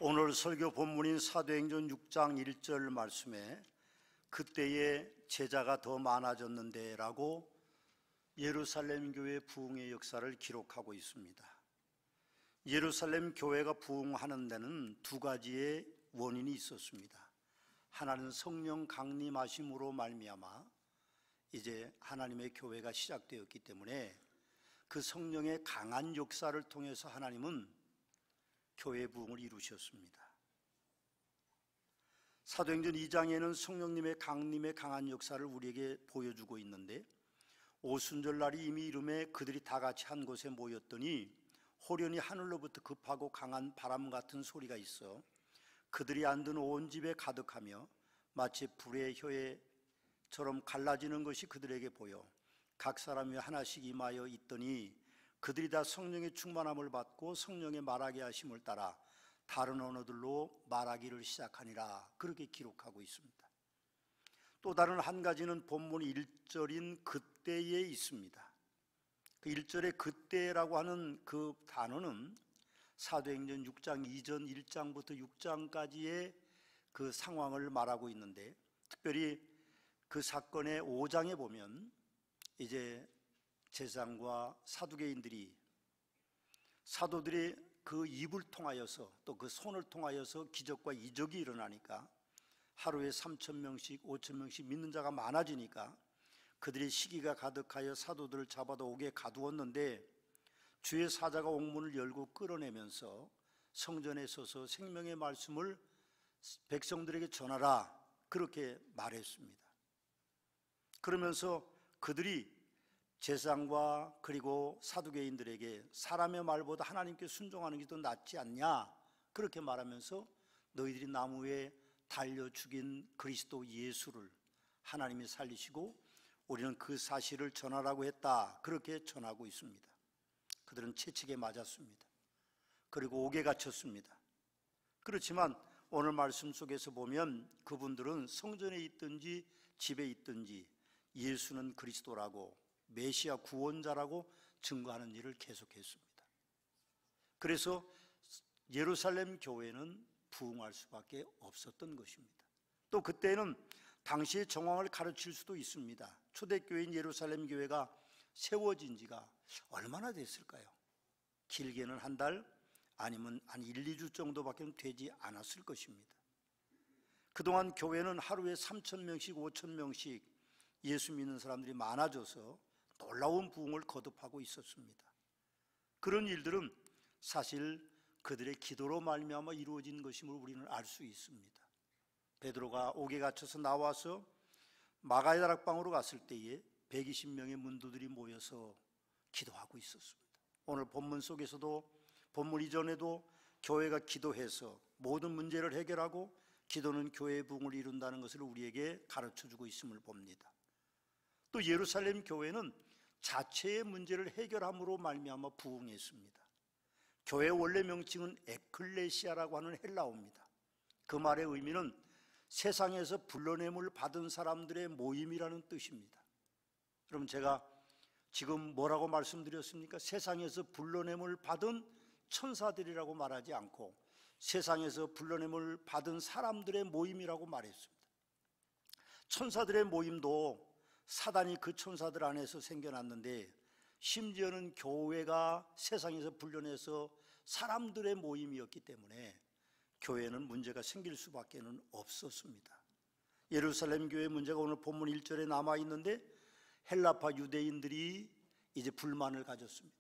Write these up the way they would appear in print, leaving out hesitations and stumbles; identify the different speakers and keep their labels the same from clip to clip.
Speaker 1: 오늘 설교 본문인 사도행전 6장 1절 말씀에 그때에 제자가 더 많아졌는데 라고 예루살렘 교회 부흥의 역사를 기록하고 있습니다. 예루살렘 교회가 부흥하는 데는 두 가지의 원인이 있었습니다. 하나는 성령 강림하심으로 말미암아 이제 하나님의 교회가 시작되었기 때문에 그 성령의 강한 역사를 통해서 하나님은 교회 부흥을 이루셨습니다. 사도행전 2장에는 성령님의 강림의 강한 역사를 우리에게 보여주고 있는데, 오순절날이 이미 이름에 그들이 다 같이 한 곳에 모였더니 호련히 하늘로부터 급하고 강한 바람 같은 소리가 있어 그들이 앉은 온 집에 가득하며 마치 불의 혀에처럼 갈라지는 것이 그들에게 보여 각 사람이 하나씩 임하여 있더니 그들이 다 성령의 충만함을 받고 성령의 말하게 하심을 따라 다른 언어들로 말하기를 시작하니라, 그렇게 기록하고 있습니다. 또 다른 한 가지는 본문 1절인 그때에 있습니다. 그 1절의 그때라고 하는 그 단어는 사도행전 6장 이전 1장부터 6장까지의 그 상황을 말하고 있는데, 특별히 그 사건의 5장에 보면 이제 제사장과 사두개인들이 사도들이 그 입을 통하여서 또 그 손을 통하여서 기적과 이적이 일어나니까 하루에 3,000명씩 5,000명씩 믿는 자가 많아지니까 그들이 시기가 가득하여 사도들을 잡아다 옥에 가두었는데, 주의 사자가 옥문을 열고 끌어내면서 성전에 서서 생명의 말씀을 백성들에게 전하라, 그렇게 말했습니다. 그러면서 그들이 제사장과 그리고 사두개인들에게 사람의 말보다 하나님께 순종하는 게 더 낫지 않냐, 그렇게 말하면서 너희들이 나무에 달려 죽인 그리스도 예수를 하나님이 살리시고 우리는 그 사실을 전하라고 했다, 그렇게 전하고 있습니다. 그들은 채찍에 맞았습니다. 그리고 옥에 갇혔습니다. 그렇지만 오늘 말씀 속에서 보면 그분들은 성전에 있든지 집에 있든지 예수는 그리스도라고 메시아 구원자라고 증거하는 일을 계속했습니다. 그래서 예루살렘 교회는 부흥할 수밖에 없었던 것입니다. 또 그때는 당시의 정황을 가르칠 수도 있습니다. 초대교회인 예루살렘 교회가 세워진 지가 얼마나 됐을까요? 길게는 한 달 아니면 한 1, 2주 정도밖에 되지 않았을 것입니다. 그동안 교회는 하루에 3,000명씩 5,000명씩 예수 믿는 사람들이 많아져서 놀라운 부흥을 거듭하고 있었습니다. 그런 일들은 사실 그들의 기도로 말미암아 이루어진 것임을 우리는 알 수 있습니다. 베드로가 옥에 갇혀서 나와서 마가의 다락방으로 갔을 때에 120명의 문도들이 모여서 기도하고 있었습니다. 오늘 본문 속에서도 본문 이전에도 교회가 기도해서 모든 문제를 해결하고 기도는 교회의 부흥을 이룬다는 것을 우리에게 가르쳐주고 있음을 봅니다. 또 예루살렘 교회는 자체의 문제를 해결함으로 말미암아 부흥했습니다. 교회의 원래 명칭은 에클레시아라고 하는 헬라어입니다. 그 말의 의미는 세상에서 불러냄을 받은 사람들의 모임이라는 뜻입니다. 그럼 제가 지금 뭐라고 말씀드렸습니까? 세상에서 불러냄을 받은 천사들이라고 말하지 않고 세상에서 불러냄을 받은 사람들의 모임이라고 말했습니다. 천사들의 모임도 사단이 그 천사들 안에서 생겨났는데, 심지어는 교회가 세상에서 불려내서 사람들의 모임이었기 때문에 교회는 문제가 생길 수밖에 없었습니다. 예루살렘 교회 문제가 오늘 본문 1절에 남아있는데, 헬라파 유대인들이 이제 불만을 가졌습니다.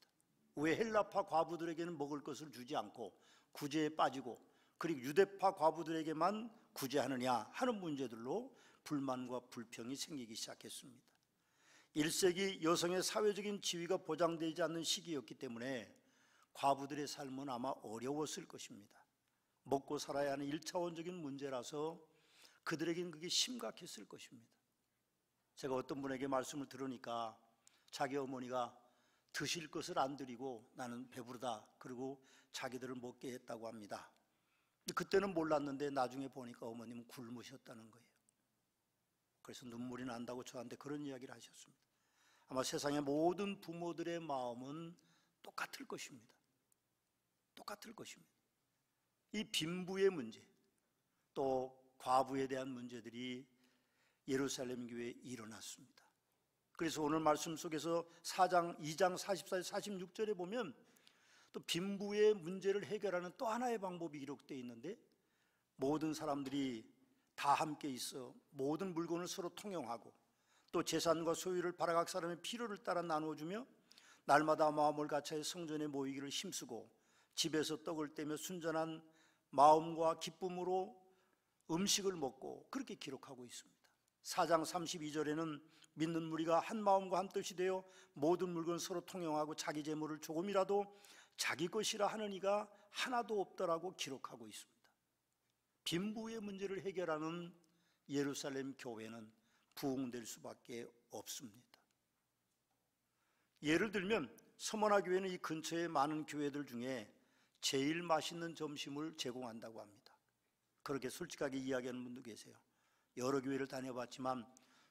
Speaker 1: 왜 헬라파 과부들에게는 먹을 것을 주지 않고 구제에 빠지고 그리고 유대파 과부들에게만 구제하느냐 하는 문제들로 불만과 불평이 생기기 시작했습니다. 1세기 여성의 사회적인 지위가 보장되지 않는 시기였기 때문에 과부들의 삶은 아마 어려웠을 것입니다. 먹고 살아야 하는 1차원적인 문제라서 그들에게는 그게 심각했을 것입니다. 제가 어떤 분에게 말씀을 들으니까 자기 어머니가 드실 것을 안 드리고 나는 배부르다 그리고 자기들을 먹게 했다고 합니다. 그때는 몰랐는데 나중에 보니까 어머님은 굶으셨다는 거예요. 그래서 눈물이 난다고 저한테 그런 이야기를 하셨습니다. 아마 세상의 모든 부모들의 마음은 똑같을 것입니다. 똑같을 것입니다. 이 빈부의 문제, 또 과부에 대한 문제들이 예루살렘 교회에 일어났습니다. 그래서 오늘 말씀 속에서 2장 44, 46절에 보면 또 빈부의 문제를 해결하는 또 하나의 방법이 기록되어 있는데, 모든 사람들이 다 함께 있어 모든 물건을 서로 통용하고 또 재산과 소유를 바라각 사람의 필요를 따라 나누어주며 날마다 마음을 같이 성전에 모이기를 힘쓰고 집에서 떡을 떼며 순전한 마음과 기쁨으로 음식을 먹고, 그렇게 기록하고 있습니다. 4장 32절에는 믿는 무리가 한 마음과 한 뜻이 되어 모든 물건을 서로 통용하고 자기 재물을 조금이라도 자기 것이라 하는 이가 하나도 없더라고 기록하고 있습니다. 빈부의 문제를 해결하는 예루살렘 교회는 부흥될 수밖에 없습니다. 예를 들면 서머나 교회는 이 근처의 많은 교회들 중에 제일 맛있는 점심을 제공한다고 합니다. 그렇게 솔직하게 이야기하는 분도 계세요. 여러 교회를 다녀봤지만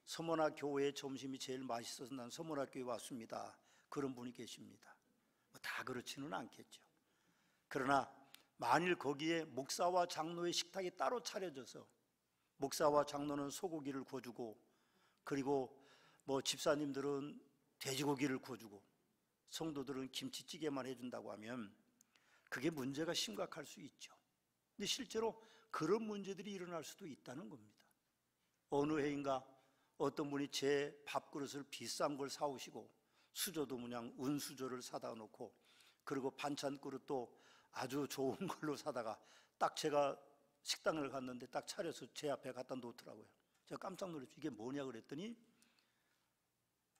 Speaker 1: 서머나 교회의 점심이 제일 맛있어서 난 서머나 교회 왔습니다, 그런 분이 계십니다. 다 그렇지는 않겠죠. 그러나 만일 거기에 목사와 장로의 식탁이 따로 차려져서 목사와 장로는 소고기를 구워주고, 그리고 집사님들은 돼지고기를 구워주고 성도들은 김치찌개만 해준다고 하면 그게 문제가 심각할 수 있죠. 근데 실제로 그런 문제들이 일어날 수도 있다는 겁니다. 어느 해인가 어떤 분이 제 밥그릇을 비싼 걸 사오시고 수저도 그냥 은수저를 사다 놓고, 그리고 반찬 그릇도 아주 좋은 걸로 사다가 딱 제가 식당을 갔는데 딱 차려서 제 앞에 갖다 놓더라고요. 제가 깜짝 놀랐죠. 이게 뭐냐 그랬더니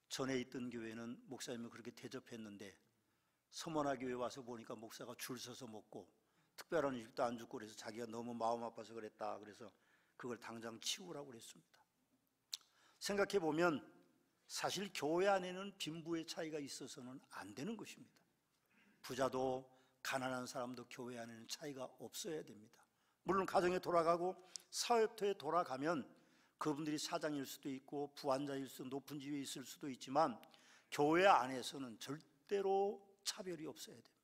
Speaker 1: 전에 있던 교회는 목사님이 그렇게 대접했는데 서머나 교회 와서 보니까 목사가 줄 서서 먹고 특별한 음식도 안 주고 그래서 자기가 너무 마음 아파서 그랬다, 그래서 그걸 당장 치우라고 그랬습니다. 생각해 보면 사실 교회 안에는 빈부의 차이가 있어서는 안 되는 것입니다. 부자도 가난한 사람도 교회 안에는 차이가 없어야 됩니다. 물론 가정에 돌아가고 사회부에 돌아가면 그분들이 사장일 수도 있고 부한자일 수도, 높은 지위에 있을 수도 있지만 교회 안에서는 절대로 차별이 없어야 됩니다.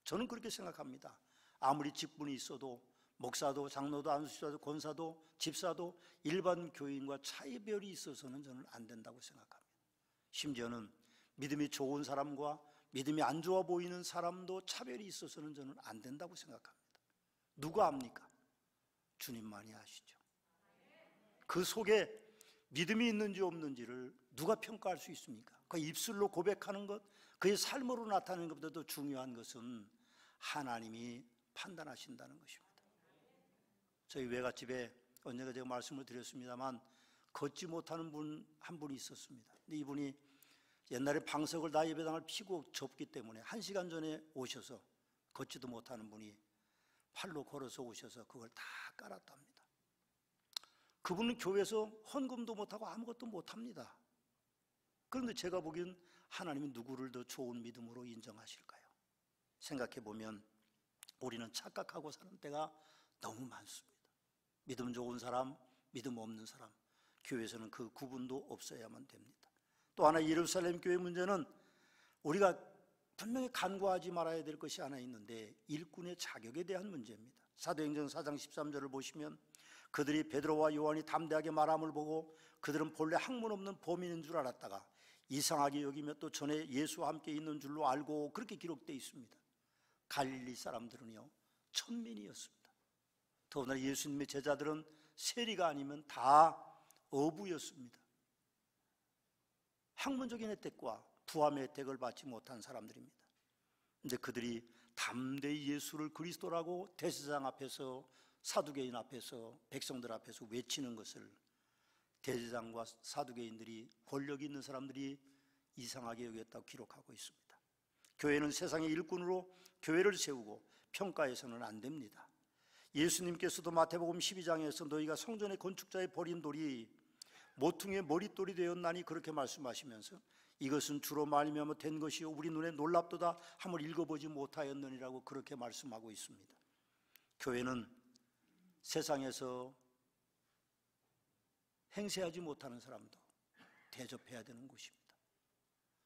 Speaker 1: 저는 그렇게 생각합니다. 아무리 직분이 있어도 목사도 장로도 안수사도 권사도 집사도 일반 교인과 차이별이 있어서는 저는 안 된다고 생각합니다. 심지어는 믿음이 좋은 사람과 믿음이 안 좋아 보이는 사람도 차별이 있어서는 저는 안 된다고 생각합니다. 누가 압니까? 주님만이 아시죠. 그 속에 믿음이 있는지 없는지를 누가 평가할 수 있습니까? 그 입술로 고백하는 것, 그의 삶으로 나타내는 것보다도 중요한 것은 하나님이 판단하신다는 것입니다. 저희 외갓집에 언젠가 제가 말씀을 드렸습니다만 걷지 못하는 분 한 분이 있었습니다. 근데 이분이 옛날에 방석을 다 예배당을 피고 접기 때문에 1시간 전에 오셔서, 걷지도 못하는 분이 팔로 걸어서 오셔서 그걸 다 깔았답니다. 그분은 교회에서 헌금도 못하고 아무것도 못합니다. 그런데 제가 보기엔 하나님이 누구를 더 좋은 믿음으로 인정하실까요? 생각해보면 우리는 착각하고 사는 때가 너무 많습니다. 믿음 좋은 사람, 믿음 없는 사람, 교회에서는 그 구분도 없어야만 됩니다. 또 하나 예루살렘 교회 문제는 우리가 분명히 간과하지 말아야 될 것이 하나 있는데 일꾼의 자격에 대한 문제입니다. 사도행전 4장 13절을 보시면 그들이 베드로와 요한이 담대하게 말함을 보고 그들은 본래 학문 없는 범인인 줄 알았다가 이상하게 여기며 또 전에 예수와 함께 있는 줄로 알고, 그렇게 기록되어 있습니다. 갈릴리 사람들은요 천민이었습니다. 더구나 예수님의 제자들은 세리가 아니면 다 어부였습니다. 학문적인 혜택과 부함의 혜택을 받지 못한 사람들입니다. 근데 그들이 담대히 예수를 그리스도라고 대제사장 앞에서, 사두개인 앞에서, 백성들 앞에서 외치는 것을 대제사장과 사두개인들이, 권력 있는 사람들이 이상하게 여겼다고 기록하고 있습니다. 교회는 세상의 일꾼으로 교회를 세우고 평가해서는 안 됩니다. 예수님께서도 마태복음 12장에서 너희가 성전의 건축자의 버린 돌이 모퉁이의 머릿돌이 되었나니 그렇게 말씀하시면서 이것은 주로 말미암아 된 것이요 우리 눈에 놀랍도다 함을 읽어보지 못하였느니라고 그렇게 말씀하고 있습니다. 교회는 세상에서 행세하지 못하는 사람도 대접해야 되는 곳입니다.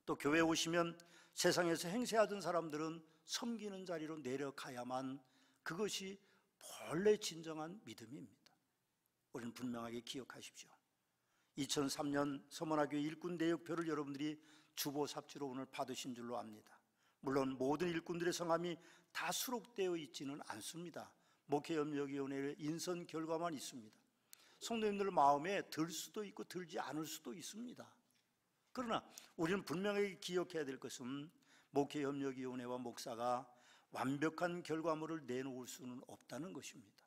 Speaker 1: 또 교회에 오시면 세상에서 행세하던 사람들은 섬기는 자리로 내려가야만 그것이 본래 진정한 믿음입니다. 우리는 분명하게 기억하십시오. 2003년 서문화교회 일꾼 내역표를 여러분들이 주보삽지로 오늘 받으신 줄로 압니다. 물론 모든 일꾼들의 성함이 다 수록되어 있지는 않습니다. 목회협력위원회의 인선 결과만 있습니다. 성도님들 마음에 들 수도 있고 들지 않을 수도 있습니다. 그러나 우리는 분명하게 기억해야 될 것은 목회협력위원회와 목사가 완벽한 결과물을 내놓을 수는 없다는 것입니다.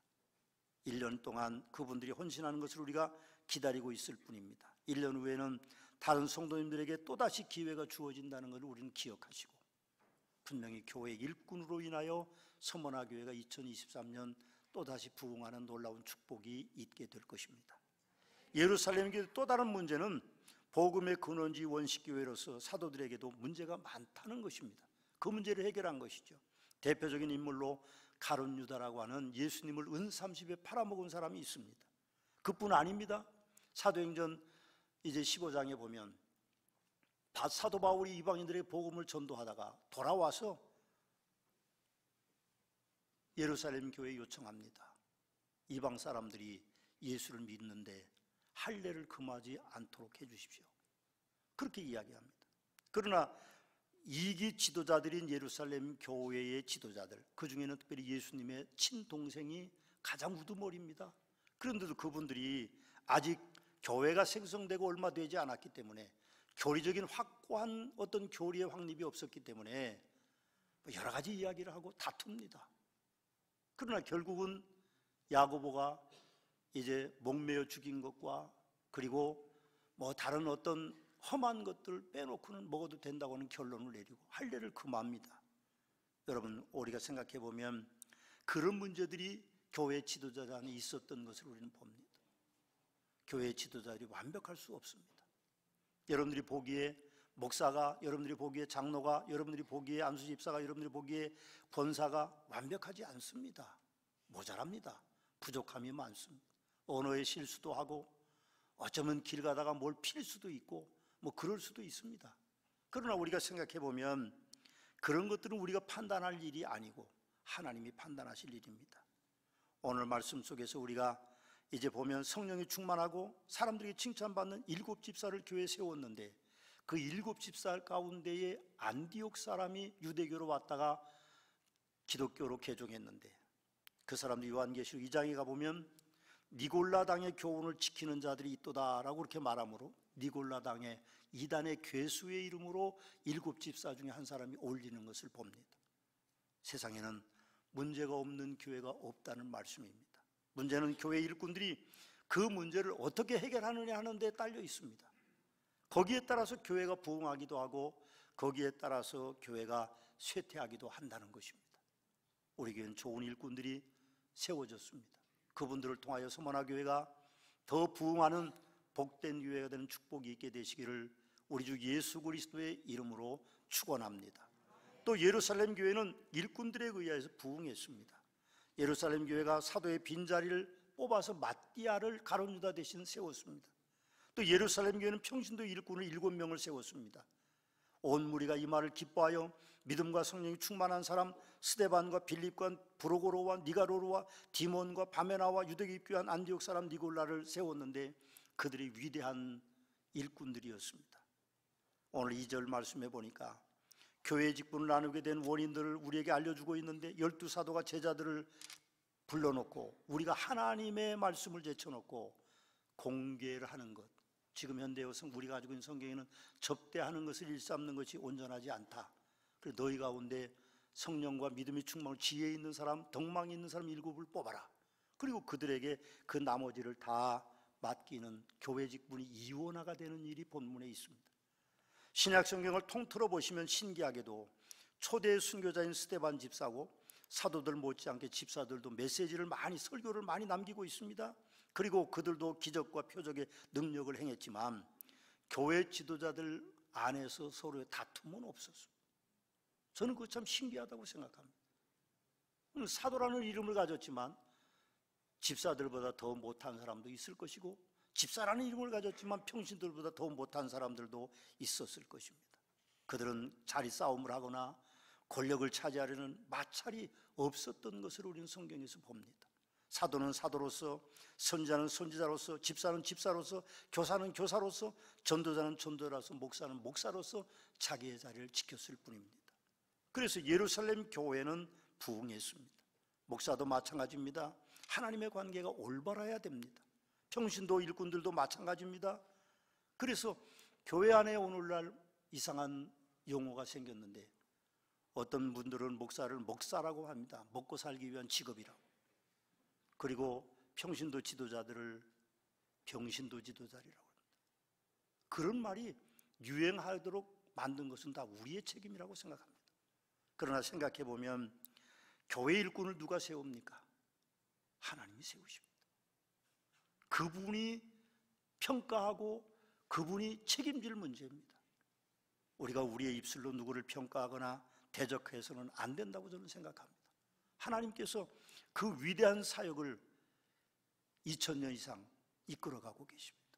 Speaker 1: 1년 동안 그분들이 헌신하는 것을 우리가 기다리고 있을 뿐입니다. 1년 후에는 다른 성도님들에게 또다시 기회가 주어진다는 것을 우리는 기억하시고, 분명히 교회 일꾼으로 인하여 서문화교회가 2023년 또다시 부흥하는 놀라운 축복이 있게 될 것입니다. 예루살렘 교회 또 다른 문제는 복음의 근원지 원식교회로서 사도들에게도 문제가 많다는 것입니다. 그 문제를 해결한 것이죠. 대표적인 인물로 가룟 유다라고 하는 예수님을 은 30에 팔아먹은 사람이 있습니다. 그뿐 아닙니다. 사도행전 이제 15장에 보면 사도 바울이 이방인들의 복음을 전도하다가 돌아와서 예루살렘 교회에 요청합니다. 이방 사람들이 예수를 믿는데 할례를 금하지 않도록 해주십시오. 그렇게 이야기합니다. 그러나 이기 지도자들인 예루살렘 교회의 지도자들, 그 중에는 특별히 예수님의 친동생이 가장 우두머리입니다. 그런데도 그분들이 아직 교회가 생성되고 얼마 되지 않았기 때문에, 교리적인 확고한 어떤 교리의 확립이 없었기 때문에 여러 가지 이야기를 하고 다툽니다. 그러나 결국은 야고보가 이제 목매어 죽인 것과 그리고 뭐 다른 어떤 험한 것들 빼놓고는 먹어도 된다고 하는 결론을 내리고 할례를 금합니다. 여러분, 우리가 생각해 보면 그런 문제들이 교회 지도자 안에 있었던 것을 우리는 봅니다. 교회 지도자들이 완벽할 수 없습니다. 여러분들이 보기에 목사가, 여러분들이 보기에 장로가, 여러분들이 보기에 안수집사가, 여러분들이 보기에 권사가 완벽하지 않습니다. 모자랍니다. 부족함이 많습니다. 언어의 실수도 하고 어쩌면 길 가다가 뭘 필 수도 있고 뭐 그럴 수도 있습니다. 그러나 우리가 생각해 보면 그런 것들은 우리가 판단할 일이 아니고 하나님이 판단하실 일입니다. 오늘 말씀 속에서 우리가 이제 보면 성령이 충만하고 사람들이 칭찬받는 7 집사를 교회에 세웠는데, 그 7 집사 가운데에 안디옥 사람이 유대교로 왔다가 기독교로 개종했는데, 그 사람도 요한계시록 2장에 가보면 니골라 당의 교훈을 지키는 자들이 있도다라고 그렇게 말하므로 니골라 당의 이단의 괴수의 이름으로 7 집사 중에 한 사람이 올리는 것을 봅니다. 세상에는 문제가 없는 교회가 없다는 말씀입니다. 문제는 교회 일꾼들이 그 문제를 어떻게 해결하느냐 하는 데 딸려 있습니다. 거기에 따라서 교회가 부흥하기도 하고 거기에 따라서 교회가 쇠퇴하기도 한다는 것입니다. 우리 교회는 좋은 일꾼들이 세워졌습니다. 그분들을 통하여 서문화교회가 더 부흥하는 복된 교회가 되는 축복이 있게 되시기를 우리 주 예수 그리스도의 이름으로 축원합니다. 또 예루살렘 교회는 일꾼들에 의해서 부흥했습니다. 예루살렘 교회가 사도의 빈자리를 뽑아서 마띠아를 가룟 유다 대신 세웠습니다. 또 예루살렘 교회는 평신도 일꾼을 7명을 세웠습니다. 온 무리가 이 말을 기뻐하여 믿음과 성령이 충만한 사람 스데반과 빌립과 브로고로와 니가로르와 디몬과 바메나와 유대교 입교한 안디옥 사람 니골라를 세웠는데 그들이 위대한 일꾼들이었습니다. 오늘 2절 말씀해 보니까 교회의 직분을 나누게 된 원인들을 우리에게 알려주고 있는데, 12사도가 제자들을 불러놓고 우리가 하나님의 말씀을 제쳐놓고 공개를 하는 것, 지금 현대여성 우리가 가지고 있는 성경에는 접대하는 것을 일삼는 것이 온전하지 않다. 그래서 너희 가운데 성령과 믿음이 충만하고 지혜 있는 사람, 덕망이 있는 사람 7을 뽑아라. 그리고 그들에게 그 나머지를 다 맡기는 교회 직분이 이원화가 되는 일이 본문에 있습니다. 신약 성경을 통틀어 보시면 신기하게도 초대 순교자인 스데반 집사고 사도들 못지않게 집사들도 메시지를 많이, 설교를 많이 남기고 있습니다. 그리고 그들도 기적과 표적의 능력을 행했지만 교회 지도자들 안에서 서로의 다툼은 없었습니다. 저는 그거 참 신기하다고 생각합니다. 사도라는 이름을 가졌지만 집사들보다 더 못한 사람도 있을 것이고, 집사라는 이름을 가졌지만 평신들보다 더 못한 사람들도 있었을 것입니다. 그들은 자리 싸움을 하거나 권력을 차지하려는 마찰이 없었던 것을 우리는 성경에서 봅니다. 사도는 사도로서, 선지자는 선지자로서, 집사는 집사로서, 교사는 교사로서, 전도자는 전도자로서, 목사는 목사로서 자기의 자리를 지켰을 뿐입니다. 그래서 예루살렘 교회는 부흥했습니다. 목사도 마찬가지입니다. 하나님의 관계가 올바라야 됩니다. 평신도 일꾼들도 마찬가지입니다. 그래서 교회 안에 오늘날 이상한 용어가 생겼는데, 어떤 분들은 목사를 목사라고 합니다. 먹고 살기 위한 직업이라고. 그리고 평신도 지도자들을 병신도 지도자리라고 합니다. 그런 말이 유행하도록 만든 것은 다 우리의 책임이라고 생각합니다. 그러나 생각해 보면 교회 일꾼을 누가 세웁니까? 하나님이 세우십니다. 그분이 평가하고 그분이 책임질 문제입니다. 우리가 우리의 입술로 누구를 평가하거나 대적해서는 안 된다고 저는 생각합니다. 하나님께서 그 위대한 사역을 2000년 이상 이끌어가고 계십니다.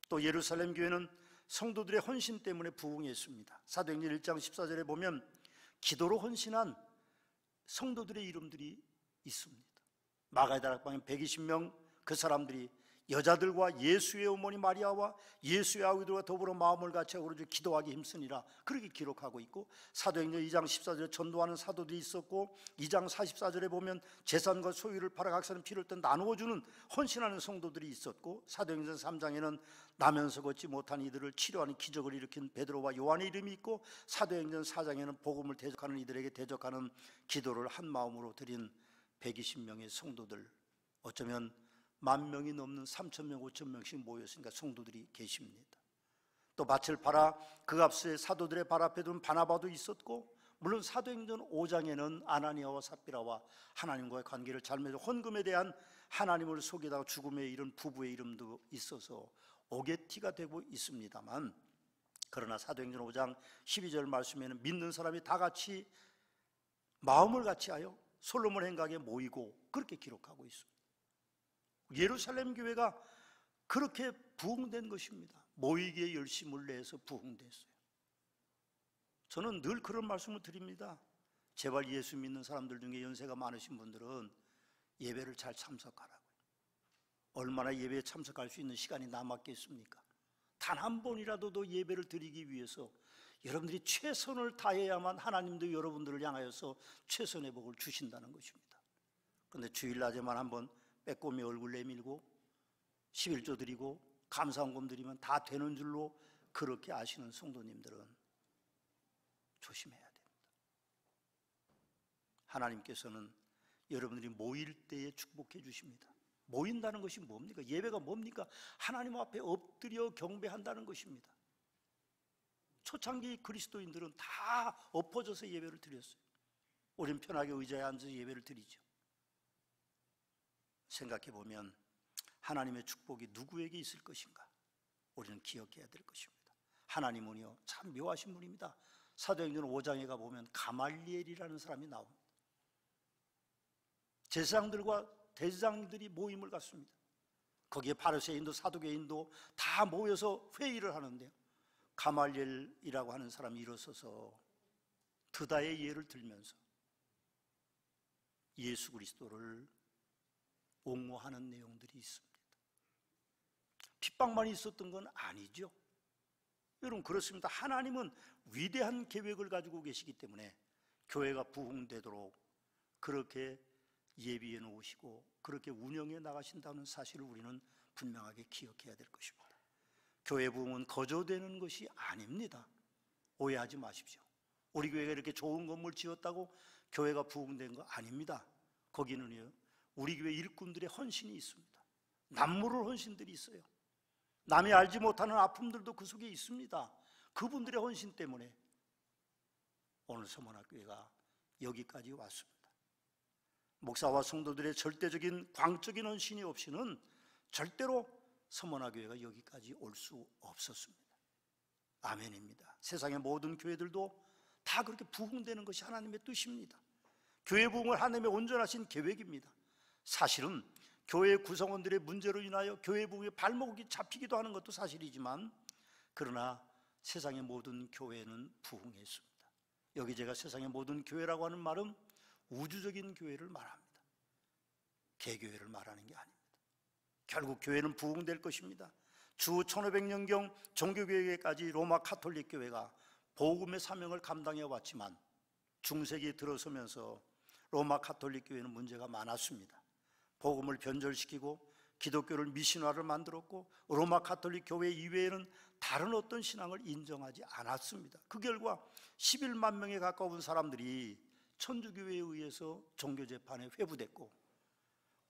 Speaker 1: 또 예루살렘 교회는 성도들의 헌신 때문에 부흥했습니다. 사도행전 1장 14절에 보면 기도로 헌신한 성도들의 이름들이 있습니다. 마가의 다락방에 120명 그 사람들이 여자들과 예수의 어머니 마리아와 예수의 아우들과 더불어 마음을 같이 하고 기도하기 힘쓰니라 그렇게 기록하고 있고, 사도행전 2장 14절에 전도하는 사도들이 있었고, 2장 44절에 보면 재산과 소유를 팔아 각사는 필요할 때 나누어주는 헌신하는 성도들이 있었고, 사도행전 3장에는 나면서 걷지 못한 이들을 치료하는 기적을 일으킨 베드로와 요한의 이름이 있고, 사도행전 4장에는 복음을 대적하는 이들에게 대적하는 기도를 한 마음으로 드린 120명의 성도들, 어쩌면 10,000명이 넘는 3,000명, 5,000명씩 모였으니까 성도들이 계십니다. 또 밭을 팔아 그 값에 사도들의 발 앞에 둔 바나바도 있었고, 물론 사도행전 5장에는 아나니아와 삽비라와 하나님과의 관계를 잘 맺어 헌금에 대한 하나님을 속이다가 죽음에 이른 부부의 이름도 있어서 오게티가 되고 있습니다만, 그러나 사도행전 5장 12절 말씀에는 믿는 사람이 다 같이 마음을 같이하여 솔로몬 행각에 모이고 그렇게 기록하고 있습니다. 예루살렘 교회가 그렇게 부흥된 것입니다. 모이기에 열심을 내서 부흥됐어요. 저는 늘 그런 말씀을 드립니다. 제발 예수 믿는 사람들 중에 연세가 많으신 분들은 예배를 잘 참석하라고요. 얼마나 예배에 참석할 수 있는 시간이 남았겠습니까? 단 한 번이라도 더 예배를 드리기 위해서 여러분들이 최선을 다해야만 하나님도 여러분들을 향하여서 최선의 복을 주신다는 것입니다. 그런데 주일낮에만 한번 빼꼼히 얼굴 내밀고 11조 드리고 감사헌금 드리면 다 되는 줄로 그렇게 아시는 성도님들은 조심해야 됩니다. 하나님께서는 여러분들이 모일 때에 축복해 주십니다. 모인다는 것이 뭡니까? 예배가 뭡니까? 하나님 앞에 엎드려 경배한다는 것입니다. 초창기 그리스도인들은 다 엎어져서 예배를 드렸어요. 우리는 편하게 의자에 앉아서 예배를 드리죠. 생각해 보면 하나님의 축복이 누구에게 있을 것인가? 우리는 기억해야 될 것입니다. 하나님은요 참 묘하신 분입니다. 사도행전 5장에 가보면 가말리엘이라는 사람이 나옵니다. 제사장들과 대제사장들이 모임을 갖습니다. 거기에 바리새인도 사두개인도 다 모여서 회의를 하는데요, 가말리엘이라고 하는 사람이 일어서서 드다의 예를 들면서 예수 그리스도를 옹호하는 내용들이 있습니다. 핍박만 있었던 건 아니죠. 여러분 그렇습니다. 하나님은 위대한 계획을 가지고 계시기 때문에 교회가 부흥되도록 그렇게 예비해 놓으시고 그렇게 운영해 나가신다는 사실을 우리는 분명하게 기억해야 될 것입니다. 교회 부흥은 거저되는 것이 아닙니다. 오해하지 마십시오. 우리 교회가 이렇게 좋은 건물 지었다고 교회가 부흥된 거 아닙니다. 거기는요 우리 교회 일꾼들의 헌신이 있습니다. 남모를 헌신들이 있어요. 남이 알지 못하는 아픔들도 그 속에 있습니다. 그분들의 헌신 때문에 오늘 서문학교회가 여기까지 왔습니다. 목사와 성도들의 절대적인 광적인 헌신이 없이는 절대로 서문학교회가 여기까지 올 수 없었습니다. 아멘입니다. 세상의 모든 교회들도 다 그렇게 부흥되는 것이 하나님의 뜻입니다. 교회 부흥을 하나님의 온전하신 계획입니다. 사실은 교회 구성원들의 문제로 인하여 교회 부흥의 발목이 잡히기도 하는 것도 사실이지만, 그러나 세상의 모든 교회는 부흥했습니다. 여기 제가 세상의 모든 교회라고 하는 말은 우주적인 교회를 말합니다. 개교회를 말하는 게 아닙니다. 결국 교회는 부흥될 것입니다. 주 1500년경 종교개혁에까지 로마 가톨릭 교회가 복음의 사명을 감당해 왔지만 중세기에 들어서면서 로마 가톨릭 교회는 문제가 많았습니다. 복음을 변절시키고 기독교를 미신화를 만들었고 로마 가톨릭 교회 이외에는 다른 어떤 신앙을 인정하지 않았습니다. 그 결과 11만 명에 가까운 사람들이 천주교회에 의해서 종교재판에 회부됐고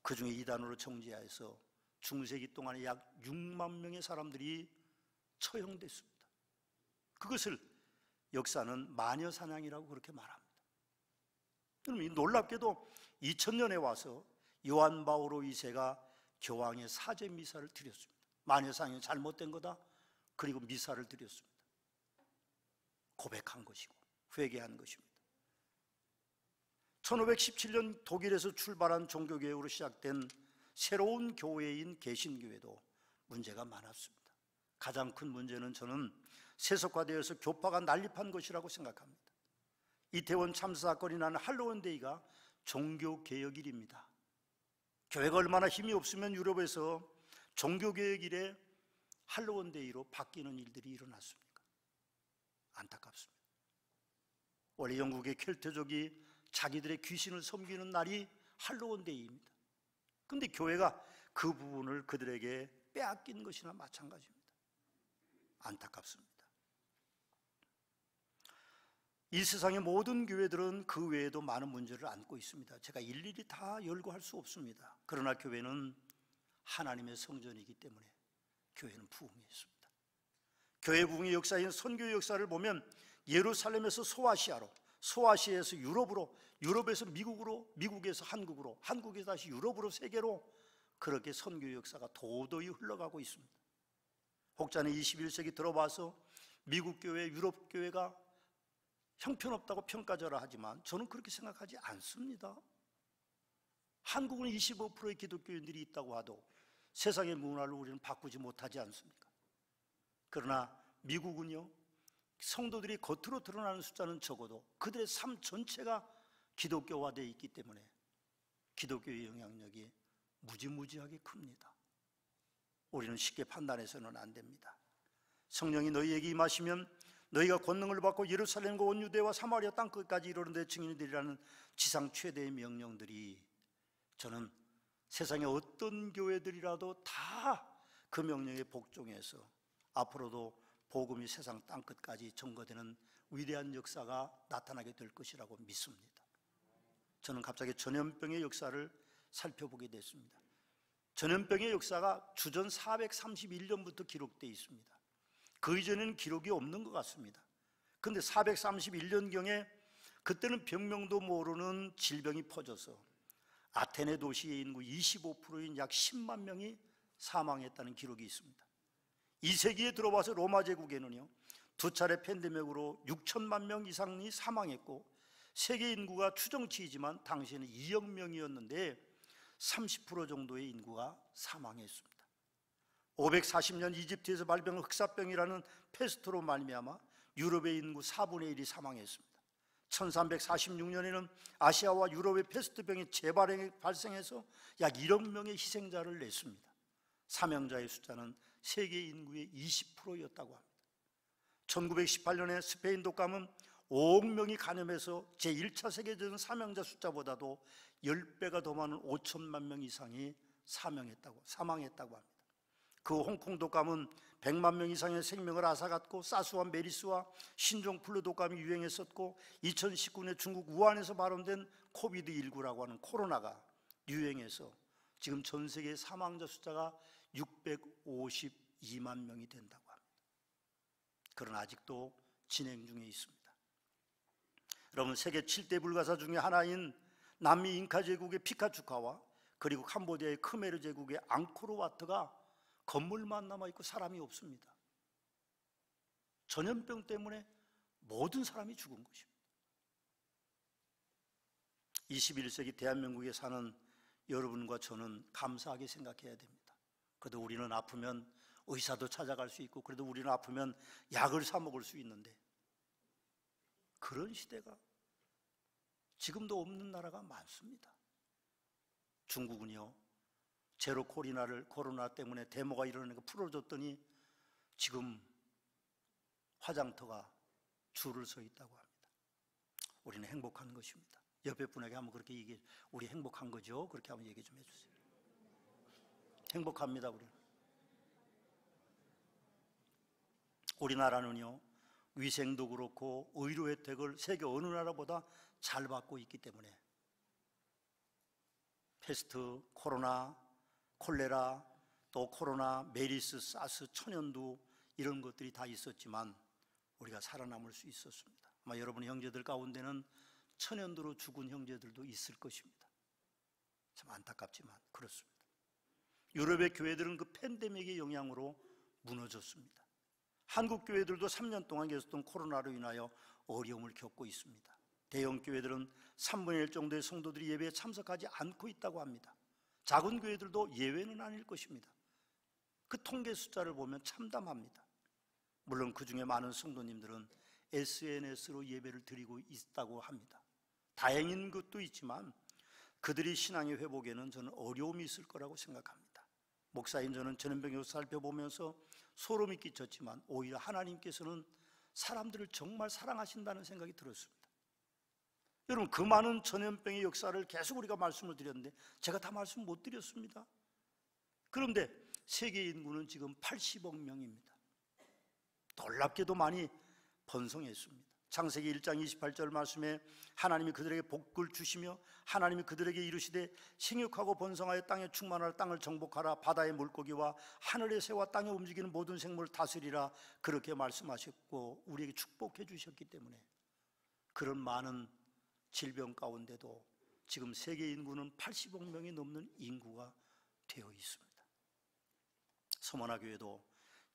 Speaker 1: 그 중에 이단으로 정죄하여서 중세기 동안에 약 6만 명의 사람들이 처형됐습니다. 그것을 역사는 마녀사냥이라고 그렇게 말합니다. 그럼 놀랍게도 2000년에 와서 요한 바오로 2세가 교황의 사죄 미사를 드렸습니다. 마녀사냥이 잘못된 거다. 그리고 미사를 드렸습니다. 고백한 것이고 회개한 것입니다. 1517년 독일에서 출발한 종교개혁으로 시작된 새로운 교회인 개신교회도 문제가 많았습니다. 가장 큰 문제는 저는 세속화되어서 교파가 난립한 것이라고 생각합니다. 이태원 참사 사건이 난 할로윈데이가 종교개혁일입니다. 교회가 얼마나 힘이 없으면 유럽에서 종교개혁일에 할로윈데이로 바뀌는 일들이 일어났습니까? 안타깝습니다. 원래 영국의 켈트족이 자기들의 귀신을 섬기는 날이 할로윈데이입니다. 그런데 교회가 그 부분을 그들에게 빼앗긴 것이나 마찬가지입니다. 안타깝습니다. 이 세상의 모든 교회들은 그 외에도 많은 문제를 안고 있습니다. 제가 일일이 다 열거할 수 없습니다. 그러나 교회는 하나님의 성전이기 때문에 교회는 부흥했습니다. 교회 부흥의 역사인 선교의 역사를 보면 예루살렘에서 소아시아로, 소아시아에서 유럽으로, 유럽에서 미국으로, 미국에서 한국으로, 한국에서 다시 유럽으로, 세계로 그렇게 선교의 역사가 도도히 흘러가고 있습니다. 혹자는 21세기 들어와서 미국 교회, 유럽 교회가 형편없다고 평가절하 하지만 저는 그렇게 생각하지 않습니다. 한국은 25%의 기독교인들이 있다고 하도 세상의 문화를 우리는 바꾸지 못하지 않습니까? 그러나 미국은요, 성도들이 겉으로 드러나는 숫자는 적어도 그들의 삶 전체가 기독교화되어 있기 때문에 기독교의 영향력이 무지무지하게 큽니다. 우리는 쉽게 판단해서는 안 됩니다. 성령이 너희에게 임하시면 너희가 권능을 받고 예루살렘과 온 유대와 사마리아 땅끝까지 이르는 데 증인이 되리라는 지상 최대의 명령들이 저는 세상의 어떤 교회들이라도 다 그 명령에 복종해서 앞으로도 복음이 세상 땅끝까지 전거되는 위대한 역사가 나타나게 될 것이라고 믿습니다. 저는 갑자기 전염병의 역사를 살펴보게 됐습니다. 전염병의 역사가 주전 431년부터 기록되어 있습니다. 그 이전에는 기록이 없는 것 같습니다. 그런데 431년경에 그때는 병명도 모르는 질병이 퍼져서 아테네 도시의 인구 25%인 약 10만 명이 사망했다는 기록이 있습니다. 2세기에 들어와서 로마 제국에는요, 두 차례 팬데믹으로 6천만 명 이상이 사망했고 세계 인구가 추정치이지만 당시에는 2억 명이었는데 30% 정도의 인구가 사망했습니다. 540년 이집트에서 발병한 흑사병이라는 페스트로 말미암아 유럽의 인구 4분의 1이 사망했습니다. 1346년에는 아시아와 유럽의 페스트병이 재발생해서 약 1억 명의 희생자를 냈습니다. 사명자의 숫자는 세계 인구의 20%였다고 합니다. 1918년에 스페인 독감은 5억 명이 감염해서 제1차 세계대전 사명자 숫자보다도 10배가 더 많은 5천만 명 이상이 사망했다고 합니다. 그 홍콩 독감은 100만 명 이상의 생명을 앗아갔고 사스와 메리스와 신종플루 독감이 유행했었고 2019년에 중국 우한에서 발원된 코비드19라고 하는 코로나가 유행해서 지금 전 세계 사망자 숫자가 652만 명이 된다고 합니다. 그러나 아직도 진행 중에 있습니다. 여러분, 세계 7대 불가사 중에 하나인 남미 잉카 제국의 피카츄카와 그리고 캄보디아의 크메르 제국의 앙코르와트가 건물만 남아있고 사람이 없습니다. 전염병 때문에 모든 사람이 죽은 것입니다. 21세기 대한민국에 사는 여러분과 저는 감사하게 생각해야 됩니다. 그래도 우리는 아프면 의사도 찾아갈 수 있고 그래도 우리는 아프면 약을 사 먹을 수 있는데 그런 시대가 지금도 없는 나라가 많습니다. 중국은요, 제로 코로나 때문에 데모가 일어나니까 풀어줬더니 지금 화장터가 줄을 서 있다고 합니다. 우리는 행복한 것입니다. 옆에 분에게 한번 그렇게 얘기해, 우리 행복한 거죠? 그렇게 한번 얘기 좀 해주세요. 행복합니다. 우리나라는요, 위생도 그렇고 의료 혜택을 세계 어느 나라보다 잘 받고 있기 때문에 패스트, 코로나, 콜레라, 또 코로나, 메리스, 사스, 천연두 이런 것들이 다 있었지만 우리가 살아남을 수 있었습니다. 아마 여러분의 형제들 가운데는 천연두로 죽은 형제들도 있을 것입니다. 참 안타깝지만 그렇습니다. 유럽의 교회들은 그 팬데믹의 영향으로 무너졌습니다. 한국 교회들도 3년 동안 계속된 코로나로 인하여 어려움을 겪고 있습니다. 대형 교회들은 3분의 1 정도의 성도들이 예배에 참석하지 않고 있다고 합니다. 작은 교회들도 예외는 아닐 것입니다. 그 통계 숫자를 보면 참담합니다. 물론 그 중에 많은 성도님들은 SNS로 예배를 드리고 있다고 합니다. 다행인 것도 있지만 그들이 신앙의 회복에는 저는 어려움이 있을 거라고 생각합니다. 목사인 저는 전염병을 살펴보면서 소름이 끼쳤지만 오히려 하나님께서는 사람들을 정말 사랑하신다는 생각이 들었습니다. 여러분, 그 많은 전염병의 역사를 계속 우리가 말씀을 드렸는데 제가 다 말씀 못 드렸습니다. 그런데 세계 인구는 지금 80억 명입니다. 놀랍게도 많이 번성했습니다. 창세기 1장 28절 말씀에 하나님이 그들에게 복을 주시며 하나님이 그들에게 이르시되 생육하고 번성하여 땅에 충만하라, 땅을 정복하라, 바다의 물고기와 하늘의 새와 땅에 움직이는 모든 생물을 다스리라, 그렇게 말씀하셨고 우리에게 축복해 주셨기 때문에 그런 많은 질병 가운데도 지금 세계 인구는 80억 명이 넘는 인구가 되어 있습니다. 서머나 교회도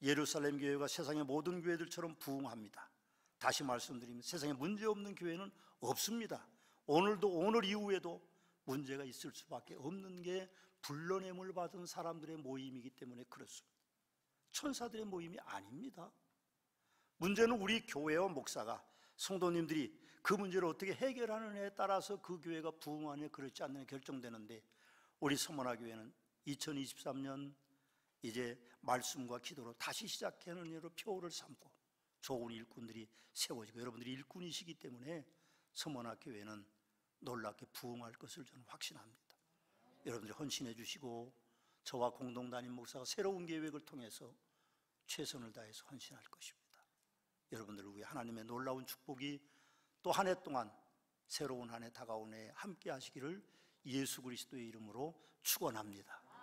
Speaker 1: 예루살렘 교회가 세상의 모든 교회들처럼 부흥합니다. 다시 말씀드리면 세상에 문제없는 교회는 없습니다. 오늘 이후에도 문제가 있을 수밖에 없는 게 불러냄을 받은 사람들의 모임이기 때문에 그렇습니다. 천사들의 모임이 아닙니다. 문제는 우리 교회와 목사가, 성도님들이 그 문제를 어떻게 해결하느냐에 따라서 그 교회가 부흥하느냐 그렇지 않느냐 결정되는데, 우리 서머나 교회는 2023년 이제 말씀과 기도로 다시 시작하는 일로 표를 삼고 좋은 일꾼들이 세워지고 여러분들이 일꾼이시기 때문에 서머나 교회는 놀랍게 부흥할 것을 저는 확신합니다. 여러분들이 헌신해 주시고 저와 공동 담임 목사가 새로운 계획을 통해서 최선을 다해서 헌신할 것입니다. 여러분들을 위해 하나님의 놀라운 축복이 또 한 해 동안 새로운 한 해 다가오는 해에 함께 하시기를 예수 그리스도의 이름으로 축원합니다.